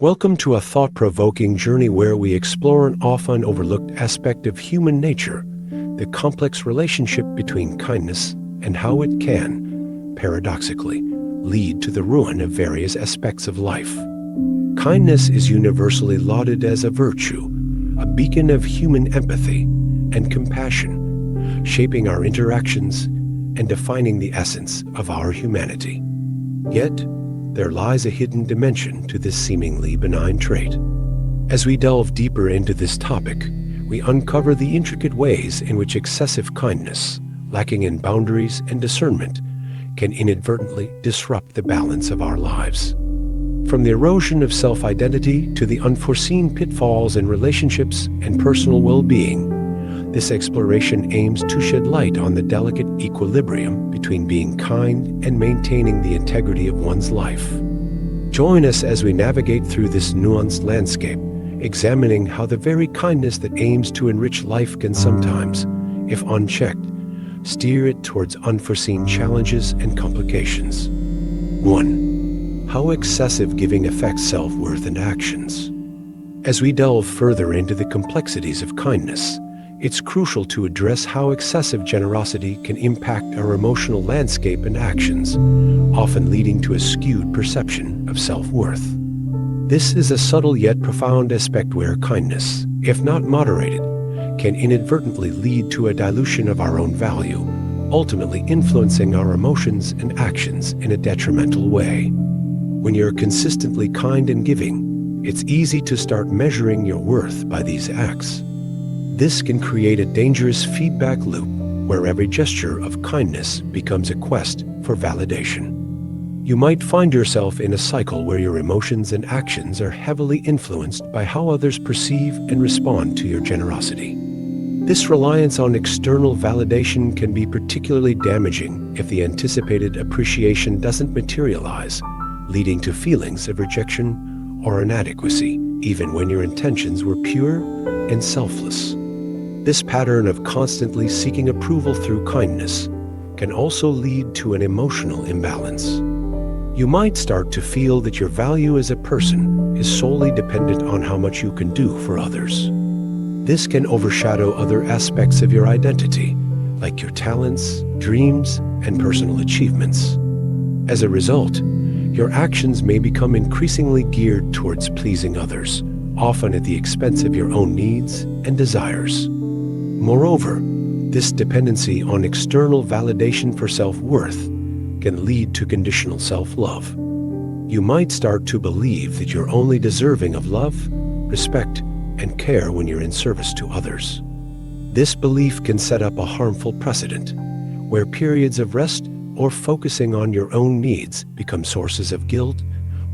Welcome to a thought-provoking journey where we explore an often overlooked aspect of human nature, the complex relationship between kindness and how it can, paradoxically, lead to the ruin of various aspects of life. Kindness is universally lauded as a virtue, a beacon of human empathy and compassion, shaping our interactions and defining the essence of our humanity. Yet, there lies a hidden dimension to this seemingly benign trait. As we delve deeper into this topic, we uncover the intricate ways in which excessive kindness, lacking in boundaries and discernment, can inadvertently disrupt the balance of our lives. From the erosion of self-identity to the unforeseen pitfalls in relationships and personal well-being, this exploration aims to shed light on the delicate equilibrium between being kind and maintaining the integrity of one's life. Join us as we navigate through this nuanced landscape, examining how the very kindness that aims to enrich life can sometimes, if unchecked, steer it towards unforeseen challenges and complications. 1. How excessive giving affects self-worth and actions. As we delve further into the complexities of kindness, it's crucial to address how excessive generosity can impact our emotional landscape and actions, often leading to a skewed perception of self-worth. This is a subtle yet profound aspect where kindness, if not moderated, can inadvertently lead to a dilution of our own value, ultimately influencing our emotions and actions in a detrimental way. When you're consistently kind and giving, it's easy to start measuring your worth by these acts. This can create a dangerous feedback loop where every gesture of kindness becomes a quest for validation. You might find yourself in a cycle where your emotions and actions are heavily influenced by how others perceive and respond to your generosity. This reliance on external validation can be particularly damaging if the anticipated appreciation doesn't materialize, leading to feelings of rejection or inadequacy, even when your intentions were pure and selfless. This pattern of constantly seeking approval through kindness can also lead to an emotional imbalance. You might start to feel that your value as a person is solely dependent on how much you can do for others. This can overshadow other aspects of your identity, like your talents, dreams, and personal achievements. As a result, your actions may become increasingly geared towards pleasing others, often at the expense of your own needs and desires. Moreover, this dependency on external validation for self-worth can lead to conditional self-love. You might start to believe that you're only deserving of love, respect, and care when you're in service to others. This belief can set up a harmful precedent, where periods of rest or focusing on your own needs become sources of guilt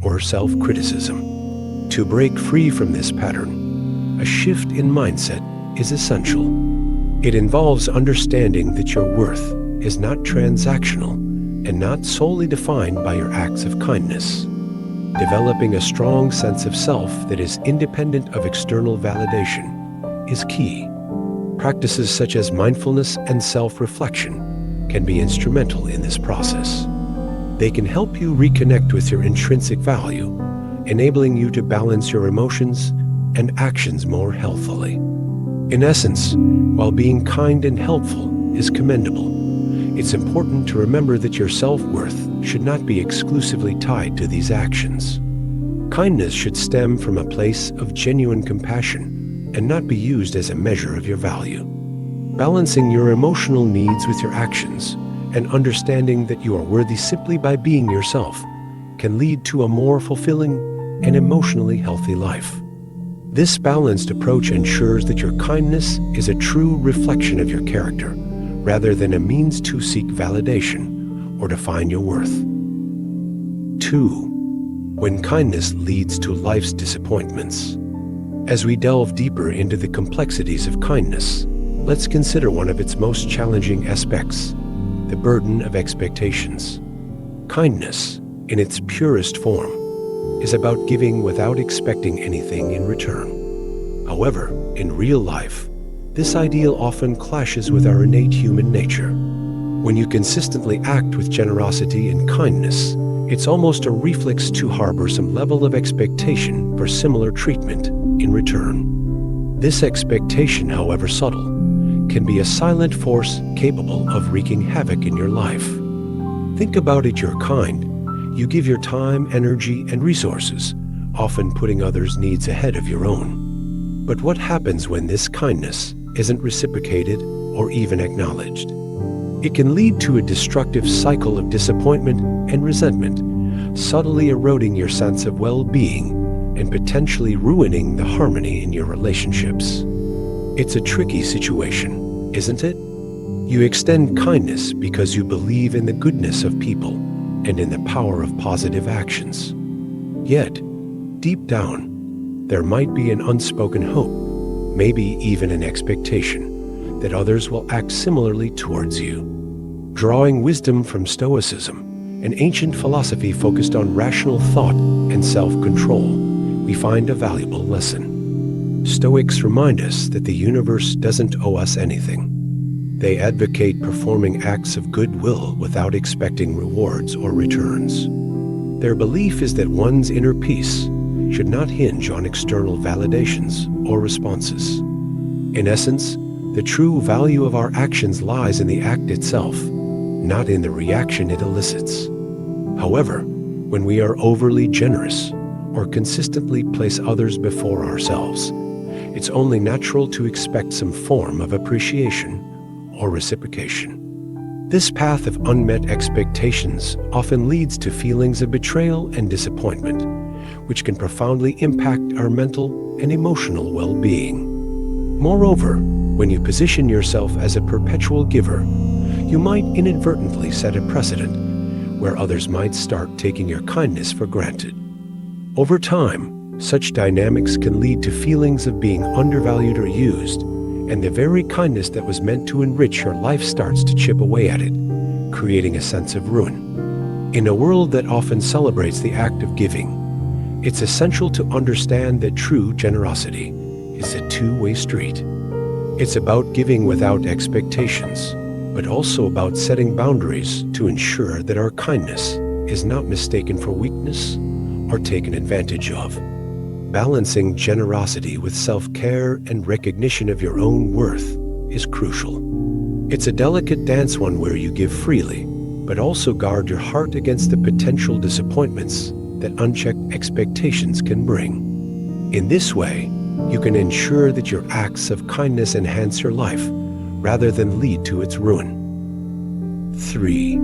or self-criticism. To break free from this pattern, a shift in mindset is essential. It involves understanding that your worth is not transactional and not solely defined by your acts of kindness. Developing a strong sense of self that is independent of external validation is key. Practices such as mindfulness and self-reflection can be instrumental in this process. They can help you reconnect with your intrinsic value, enabling you to balance your emotions and actions more healthily. In essence, while being kind and helpful is commendable, it's important to remember that your self-worth should not be exclusively tied to these actions. Kindness should stem from a place of genuine compassion and not be used as a measure of your value. Balancing your emotional needs with your actions and understanding that you are worthy simply by being yourself can lead to a more fulfilling and emotionally healthy life. This balanced approach ensures that your kindness is a true reflection of your character, rather than a means to seek validation or define your worth. 2. When kindness leads to life's disappointments. As we delve deeper into the complexities of kindness, let's consider one of its most challenging aspects, the burden of expectations. Kindness, in its purest form, is about giving without expecting anything in return. However, in real life, this ideal often clashes with our innate human nature. When you consistently act with generosity and kindness, It's almost a reflex to harbor some level of expectation for similar treatment in return. This expectation, however subtle, can be a silent force capable of wreaking havoc in your life. Think about it: you're kind. You give your time, energy, and resources, often putting others' needs ahead of your own. But what happens when this kindness isn't reciprocated or even acknowledged? It can lead to a destructive cycle of disappointment and resentment, subtly eroding your sense of well-being and potentially ruining the harmony in your relationships. It's a tricky situation, isn't it? You extend kindness because you believe in the goodness of people and in the power of positive actions. Yet, deep down, there might be an unspoken hope, maybe even an expectation, that others will act similarly towards you. Drawing wisdom from Stoicism, an ancient philosophy focused on rational thought and self-control, we find a valuable lesson. Stoics remind us that the universe doesn't owe us anything. They advocate performing acts of goodwill without expecting rewards or returns. Their belief is that one's inner peace should not hinge on external validations or responses. In essence, the true value of our actions lies in the act itself, not in the reaction it elicits. However, when we are overly generous or consistently place others before ourselves, it's only natural to expect some form of appreciation or reciprocation. This path of unmet expectations often leads to feelings of betrayal and disappointment, which can profoundly impact our mental and emotional well-being. Moreover, when you position yourself as a perpetual giver, you might inadvertently set a precedent where others might start taking your kindness for granted. Over time, such dynamics can lead to feelings of being undervalued or used, and the very kindness that was meant to enrich your life starts to chip away at it, creating a sense of ruin. In a world that often celebrates the act of giving, it's essential to understand that true generosity is a two-way street. It's about giving without expectations, but also about setting boundaries to ensure that our kindness is not mistaken for weakness or taken advantage of. Balancing generosity with self-care and recognition of your own worth is crucial. It's a delicate dance, one where you give freely, but also guard your heart against the potential disappointments that unchecked expectations can bring. In this way, you can ensure that your acts of kindness enhance your life rather than lead to its ruin. 3.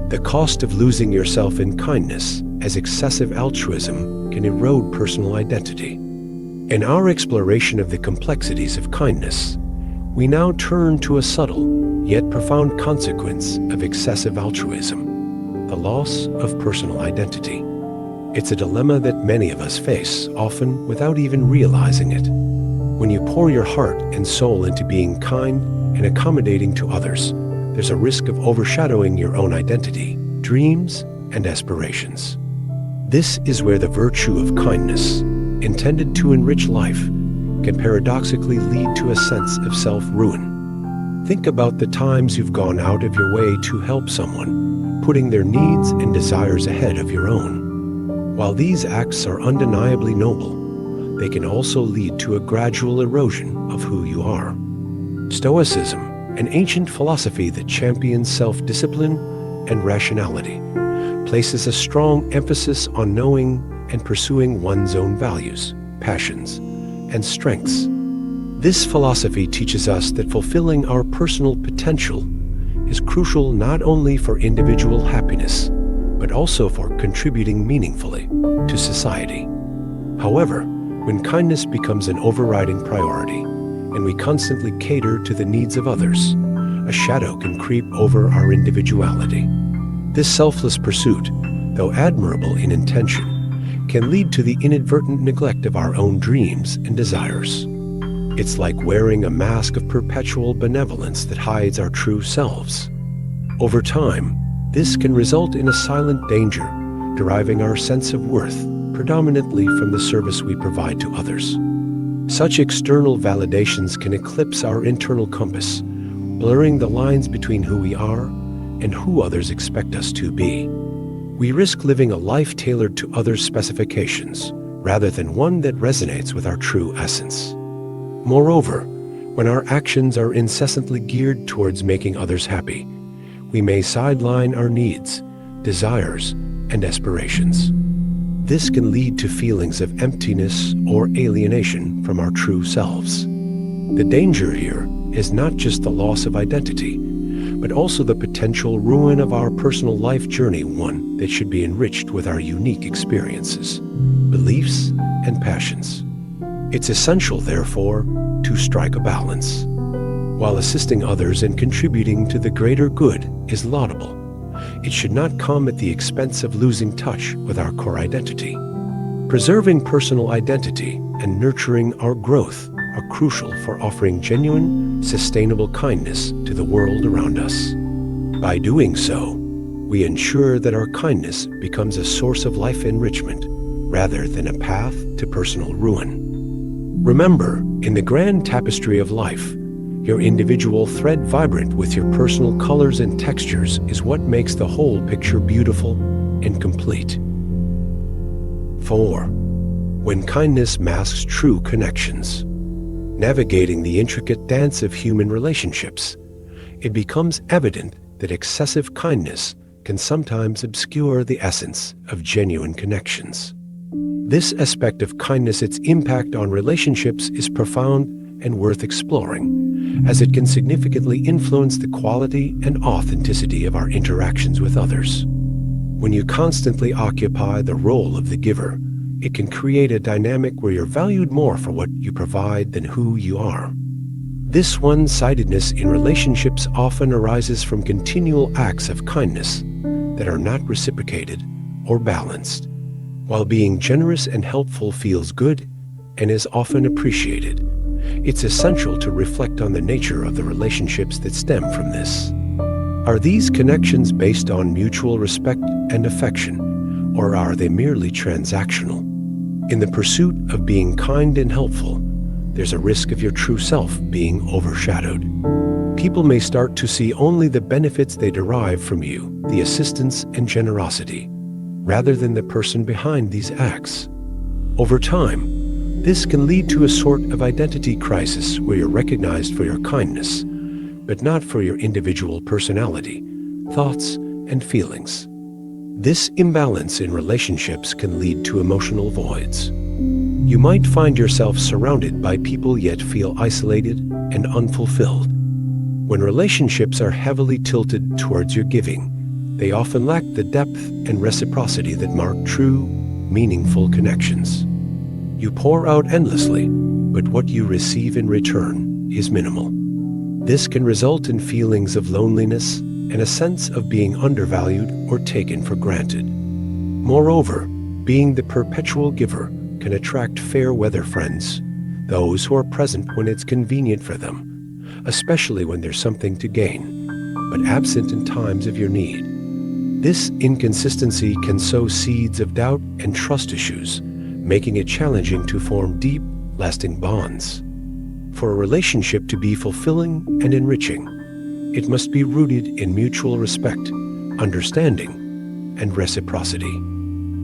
The cost of losing yourself in kindness, as excessive altruism can erode personal identity. In our exploration of the complexities of kindness, we now turn to a subtle yet profound consequence of excessive altruism: the loss of personal identity. It's a dilemma that many of us face, often without even realizing it. When you pour your heart and soul into being kind and accommodating to others, there's a risk of overshadowing your own identity, dreams, and aspirations. This is where the virtue of kindness, intended to enrich life, can paradoxically lead to a sense of self-ruin. Think about the times you've gone out of your way to help someone, putting their needs and desires ahead of your own. While these acts are undeniably noble, they can also lead to a gradual erosion of who you are. Stoicism, an ancient philosophy that champions self-discipline and rationality, places a strong emphasis on knowing and pursuing one's own values, passions, and strengths. This philosophy teaches us that fulfilling our personal potential is crucial not only for individual happiness, but also for contributing meaningfully to society. However, when kindness becomes an overriding priority, and we constantly cater to the needs of others, a shadow can creep over our individuality. This selfless pursuit, though admirable in intention, can lead to the inadvertent neglect of our own dreams and desires. It's like wearing a mask of perpetual benevolence that hides our true selves. Over time, this can result in a silent danger, deriving our sense of worth predominantly from the service we provide to others. Such external validations can eclipse our internal compass, blurring the lines between who we are and who others expect us to be. We risk living a life tailored to others' specifications, rather than one that resonates with our true essence. Moreover, when our actions are incessantly geared towards making others happy, we may sideline our needs, desires, and aspirations. This can lead to feelings of emptiness or alienation from our true selves. The danger here is not just the loss of identity, but also the potential ruin of our personal life journey, one that should be enriched with our unique experiences, beliefs, and passions. It's essential, therefore, to strike a balance. While assisting others and contributing to the greater good is laudable, it should not come at the expense of losing touch with our core identity. Preserving personal identity and nurturing our growth are crucial for offering genuine, sustainable kindness to the world around us. By doing so, we ensure that our kindness becomes a source of life enrichment rather than a path to personal ruin. Remember, in the grand tapestry of life, your individual thread vibrant with your personal colors and textures is what makes the whole picture beautiful and complete. 4. When kindness masks true connections. Navigating the intricate dance of human relationships, it becomes evident that excessive kindness can sometimes obscure the essence of genuine connections. This aspect of kindness, its impact on relationships, is profound and worth exploring, as it can significantly influence the quality and authenticity of our interactions with others. When you constantly occupy the role of the giver, it can create a dynamic where you're valued more for what you provide than who you are. This one-sidedness in relationships often arises from continual acts of kindness that are not reciprocated or balanced. While being generous and helpful feels good and is often appreciated, it's essential to reflect on the nature of the relationships that stem from this. Are these connections based on mutual respect and affection, or are they merely transactional? In the pursuit of being kind and helpful, there's a risk of your true self being overshadowed. People may start to see only the benefits they derive from you, the assistance and generosity, rather than the person behind these acts. Over time, this can lead to a sort of identity crisis where you're recognized for your kindness, but not for your individual personality, thoughts, and feelings. This imbalance in relationships can lead to emotional voids. You might find yourself surrounded by people yet feel isolated and unfulfilled. When relationships are heavily tilted towards your giving, they often lack the depth and reciprocity that mark true, meaningful connections. You pour out endlessly, but what you receive in return is minimal. This can result in feelings of loneliness and a sense of being undervalued or taken for granted. Moreover, being the perpetual giver can attract fair-weather friends, those who are present when it's convenient for them, especially when there's something to gain, but absent in times of your need. This inconsistency can sow seeds of doubt and trust issues, making it challenging to form deep, lasting bonds. For a relationship to be fulfilling and enriching, it must be rooted in mutual respect, understanding, and reciprocity.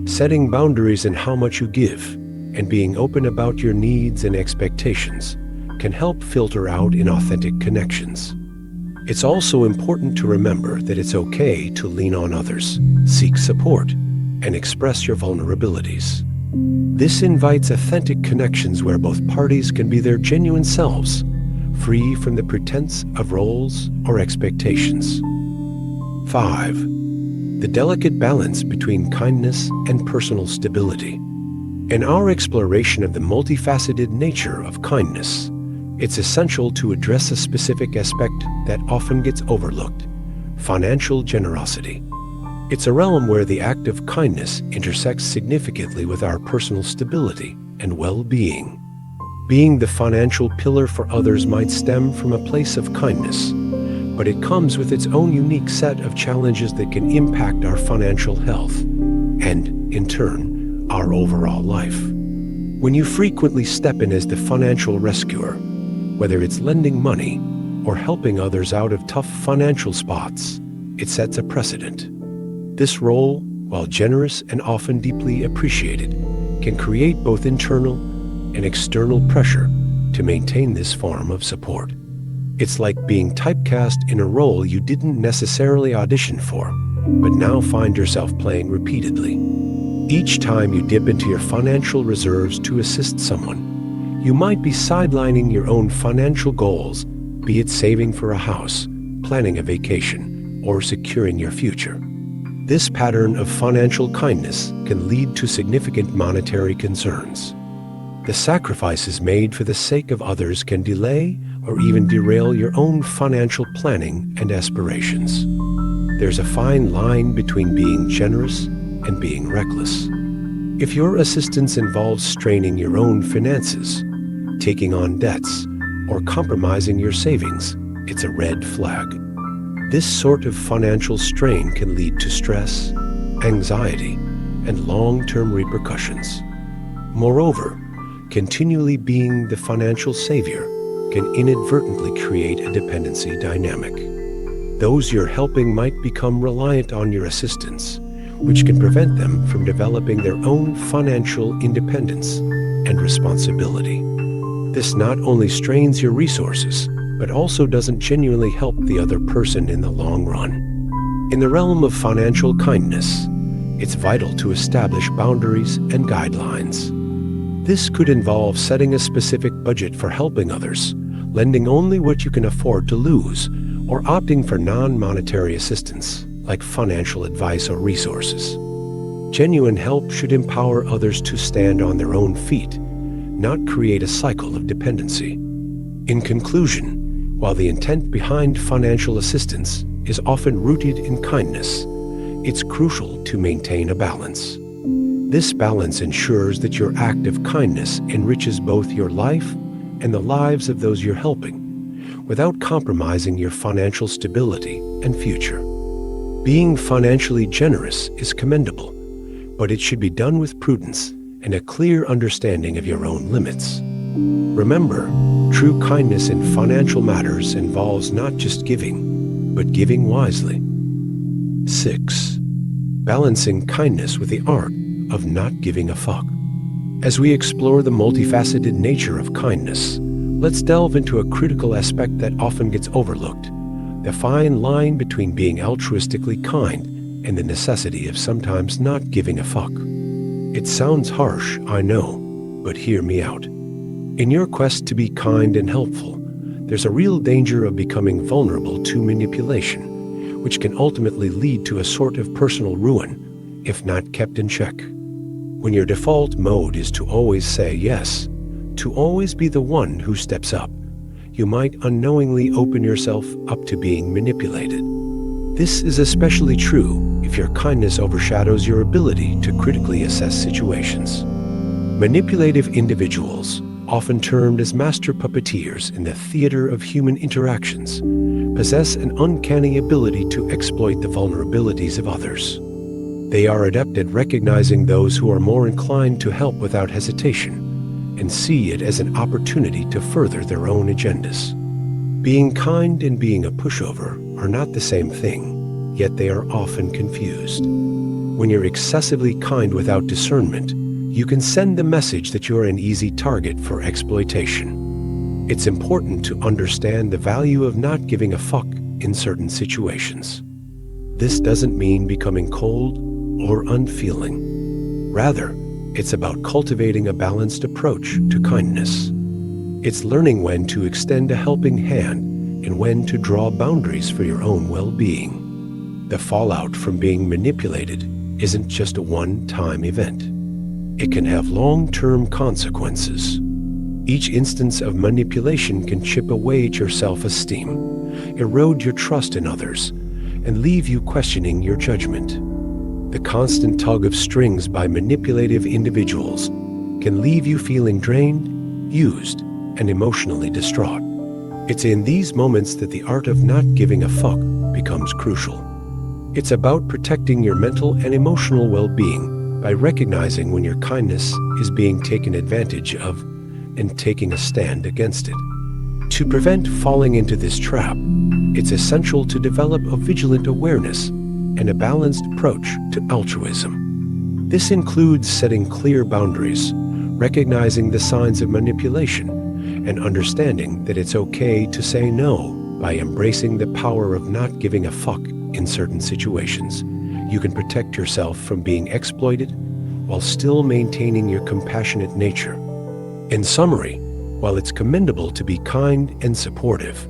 Setting boundaries in how much you give and being open about your needs and expectations can help filter out inauthentic connections. It's also important to remember that it's okay to lean on others, seek support, and express your vulnerabilities. This invites authentic connections where both parties can be their genuine selves, free from the pretense of roles or expectations. 5. The delicate balance between kindness and personal stability. In our exploration of the multifaceted nature of kindness, it's essential to address a specific aspect that often gets overlooked: financial generosity. It's a realm where the act of kindness intersects significantly with our personal stability and well-being. Being the financial pillar for others might stem from a place of kindness, but it comes with its own unique set of challenges that can impact our financial health and, in turn, our overall life. When you frequently step in as the financial rescuer, whether it's lending money or helping others out of tough financial spots, it sets a precedent. This role, while generous and often deeply appreciated, can create both internal and external pressure to maintain this form of support. It's like being typecast in a role you didn't necessarily audition for, but now find yourself playing repeatedly. Each time you dip into your financial reserves to assist someone, you might be sidelining your own financial goals, be it saving for a house, planning a vacation, or securing your future. This pattern of financial kindness can lead to significant monetary concerns. The sacrifices made for the sake of others can delay or even derail your own financial planning and aspirations. There's a fine line between being generous and being reckless. If your assistance involves straining your own finances, taking on debts, or compromising your savings, it's a red flag. This sort of financial strain can lead to stress, anxiety, and long-term repercussions. Moreover, continually being the financial savior can inadvertently create a dependency dynamic. Those you're helping might become reliant on your assistance, which can prevent them from developing their own financial independence and responsibility. This not only strains your resources, but also doesn't genuinely help the other person in the long run. In the realm of financial kindness, it's vital to establish boundaries and guidelines. This could involve setting a specific budget for helping others, lending only what you can afford to lose, or opting for non-monetary assistance, like financial advice or resources. Genuine help should empower others to stand on their own feet, not create a cycle of dependency. In conclusion, while the intent behind financial assistance is often rooted in kindness, it's crucial to maintain a balance. This balance ensures that your act of kindness enriches both your life and the lives of those you're helping, without compromising your financial stability and future. Being financially generous is commendable, but it should be done with prudence and a clear understanding of your own limits. Remember, true kindness in financial matters involves not just giving, but giving wisely. 6. Balancing kindness with the art of not giving a fuck. As we explore the multifaceted nature of kindness, let's delve into a critical aspect that often gets overlooked: the fine line between being altruistically kind and the necessity of sometimes not giving a fuck. It sounds harsh, I know, but hear me out. In your quest to be kind and helpful, there's a real danger of becoming vulnerable to manipulation, which can ultimately lead to a sort of personal ruin, if not kept in check. When your default mode is to always say yes, to always be the one who steps up, you might unknowingly open yourself up to being manipulated. This is especially true if your kindness overshadows your ability to critically assess situations. Manipulative individuals, often termed as master puppeteers in the theater of human interactions, possess an uncanny ability to exploit the vulnerabilities of others. They are adept at recognizing those who are more inclined to help without hesitation, and see it as an opportunity to further their own agendas. Being kind and being a pushover are not the same thing, yet they are often confused. When you're excessively kind without discernment, you can send the message that you're an easy target for exploitation. It's important to understand the value of not giving a fuck in certain situations. This doesn't mean becoming cold or unfeeling. Rather, it's about cultivating a balanced approach to kindness. It's learning when to extend a helping hand and when to draw boundaries for your own well-being. The fallout from being manipulated isn't just a one-time event. It can have long-term consequences. Each instance of manipulation can chip away at your self-esteem, erode your trust in others, and leave you questioning your judgment. The constant tug of strings by manipulative individuals can leave you feeling drained, used, and emotionally distraught. It's in these moments that the art of not giving a fuck becomes crucial. It's about protecting your mental and emotional well-being by recognizing when your kindness is being taken advantage of and taking a stand against it. To prevent falling into this trap, it's essential to develop a vigilant awareness and a balanced approach to altruism. This includes setting clear boundaries, recognizing the signs of manipulation, and understanding that it's okay to say no. By embracing the power of not giving a fuck in certain situations, you can protect yourself from being exploited while still maintaining your compassionate nature. In summary, while it's commendable to be kind and supportive,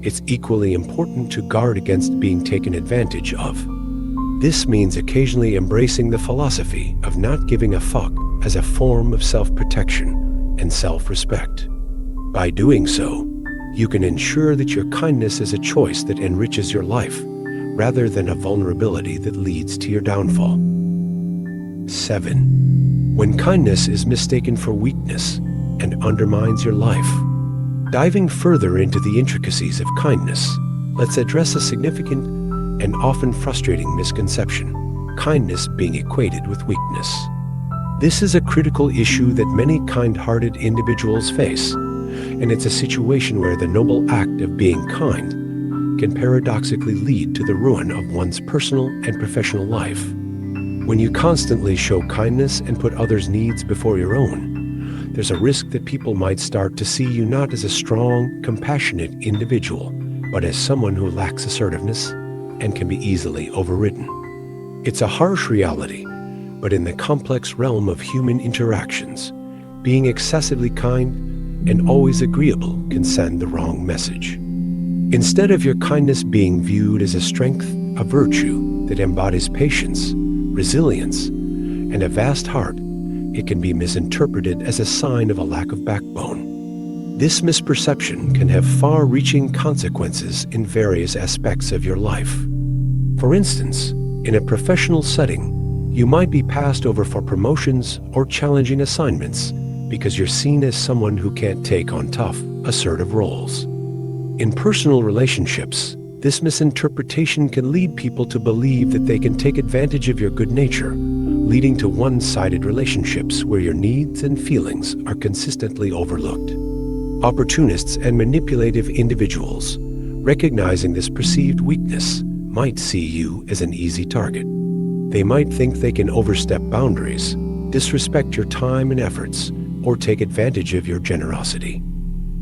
it's equally important to guard against being taken advantage of. This means occasionally embracing the philosophy of not giving a fuck as a form of self-protection and self-respect. By doing so, you can ensure that your kindness is a choice that enriches your life, rather than a vulnerability that leads to your downfall. 7. When kindness is mistaken for weakness and undermines your life. Diving further into the intricacies of kindness, let's address a significant and often frustrating misconception: kindness being equated with weakness. This is a critical issue that many kind-hearted individuals face, and it's a situation where the noble act of being kind can paradoxically lead to the ruin of one's personal and professional life. When you constantly show kindness and put others' needs before your own, there's a risk that people might start to see you not as a strong, compassionate individual, but as someone who lacks assertiveness and can be easily overridden. It's a harsh reality, but in the complex realm of human interactions, being excessively kind and always agreeable can send the wrong message. Instead of your kindness being viewed as a strength, a virtue that embodies patience, resilience, and a vast heart, it can be misinterpreted as a sign of a lack of backbone. This misperception can have far-reaching consequences in various aspects of your life. For instance, in a professional setting, you might be passed over for promotions or challenging assignments because you're seen as someone who can't take on tough, assertive roles. In personal relationships, this misinterpretation can lead people to believe that they can take advantage of your good nature, leading to one-sided relationships where your needs and feelings are consistently overlooked. Opportunists and manipulative individuals, recognizing this perceived weakness, might see you as an easy target. They might think they can overstep boundaries, disrespect your time and efforts, or take advantage of your generosity.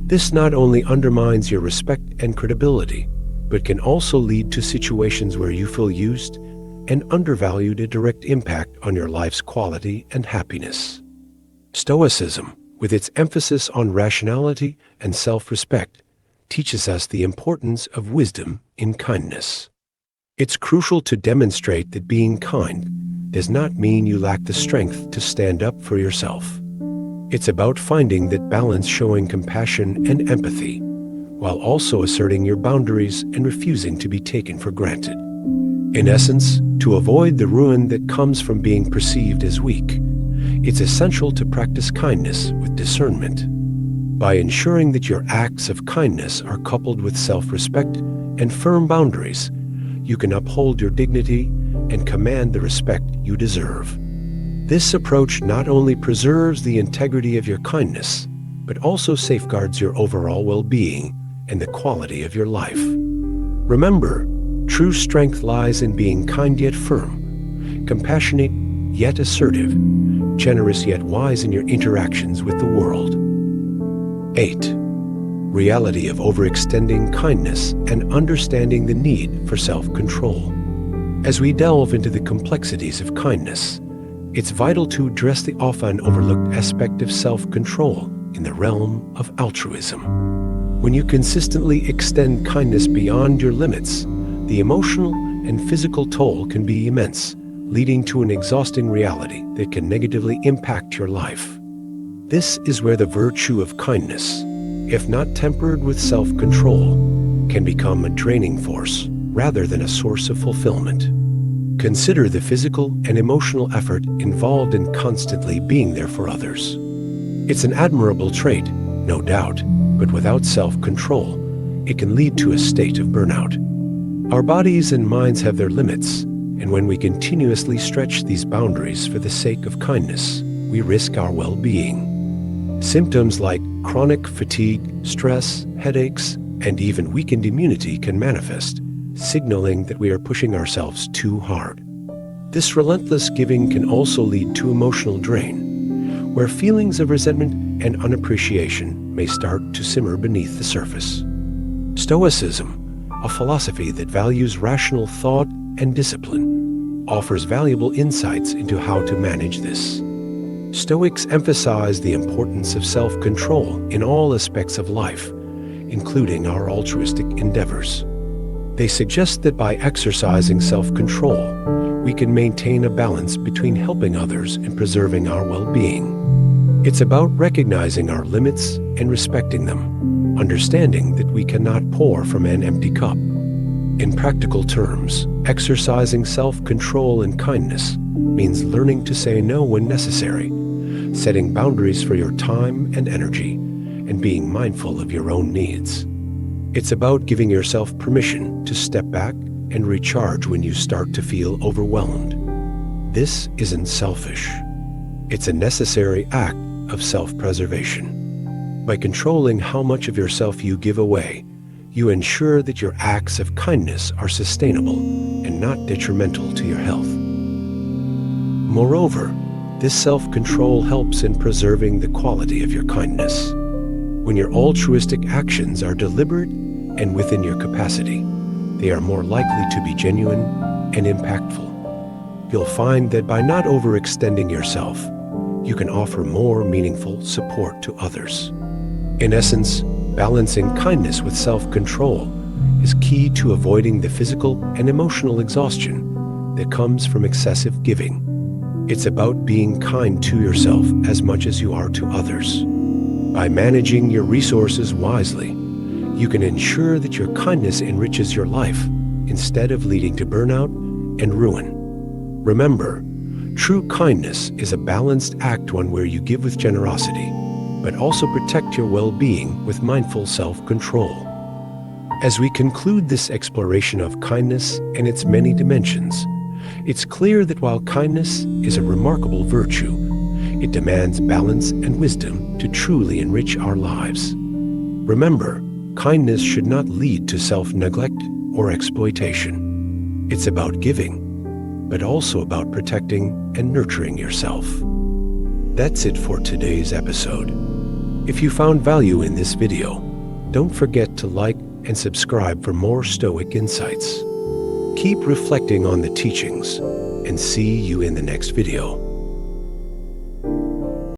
This not only undermines your respect and credibility, but can also lead to situations where you feel used and undervalued, a direct impact on your life's quality and happiness. Stoicism, with its emphasis on rationality and self-respect, teaches us the importance of wisdom in kindness. It's crucial to demonstrate that being kind does not mean you lack the strength to stand up for yourself. It's about finding that balance, showing compassion and empathy, while also asserting your boundaries and refusing to be taken for granted. In essence, to avoid the ruin that comes from being perceived as weak, it's essential to practice kindness with discernment. By ensuring that your acts of kindness are coupled with self-respect and firm boundaries, you can uphold your dignity and command the respect you deserve. This approach not only preserves the integrity of your kindness, but also safeguards your overall well-being and the quality of your life. Remember, true strength lies in being kind yet firm, compassionate yet assertive, generous yet wise in your interactions with the world. 8. Reality of overextending kindness and understanding the need for self-control. As we delve into the complexities of kindness, it's vital to address the often overlooked aspect of self-control in the realm of altruism. When you consistently extend kindness beyond your limits, the emotional and physical toll can be immense, leading to an exhausting reality that can negatively impact your life. This is where the virtue of kindness, if not tempered with self-control, can become a draining force rather than a source of fulfillment. Consider the physical and emotional effort involved in constantly being there for others. It's an admirable trait, no doubt, but without self-control, it can lead to a state of burnout. Our bodies and minds have their limits, and when we continuously stretch these boundaries for the sake of kindness, we risk our well-being. Symptoms like chronic fatigue, stress, headaches, and even weakened immunity can manifest, signaling that we are pushing ourselves too hard. This relentless giving can also lead to emotional drain, where feelings of resentment and unappreciation may start to simmer beneath the surface. Stoicism, a philosophy that values rational thought and discipline, offers valuable insights into how to manage this. Stoics emphasize the importance of self-control in all aspects of life, including our altruistic endeavors. They suggest that by exercising self-control, we can maintain a balance between helping others and preserving our well-being. It's about recognizing our limits and respecting them, understanding that we cannot pour from an empty cup. In practical terms, exercising self-control and kindness means learning to say no when necessary, setting boundaries for your time and energy, and being mindful of your own needs. It's about giving yourself permission to step back and recharge when you start to feel overwhelmed. This isn't selfish. It's a necessary act of self-preservation. By controlling how much of yourself you give away, you ensure that your acts of kindness are sustainable and not detrimental to your health. Moreover, this self-control helps in preserving the quality of your kindness. When your altruistic actions are deliberate and within your capacity, they are more likely to be genuine and impactful. You'll find that by not overextending yourself, you can offer more meaningful support to others. In essence, balancing kindness with self-control is key to avoiding the physical and emotional exhaustion that comes from excessive giving. It's about being kind to yourself as much as you are to others. By managing your resources wisely, you can ensure that your kindness enriches your life instead of leading to burnout and ruin. Remember, true kindness is a balanced act, one where you give with generosity, but also protect your well-being with mindful self-control. As we conclude this exploration of kindness and its many dimensions, it's clear that while kindness is a remarkable virtue, it demands balance and wisdom to truly enrich our lives. Remember, kindness should not lead to self-neglect or exploitation. It's about giving, but also about protecting and nurturing yourself. That's it for today's episode. If you found value in this video, don't forget to like and subscribe for more Stoic insights. Keep reflecting on the teachings, and see you in the next video.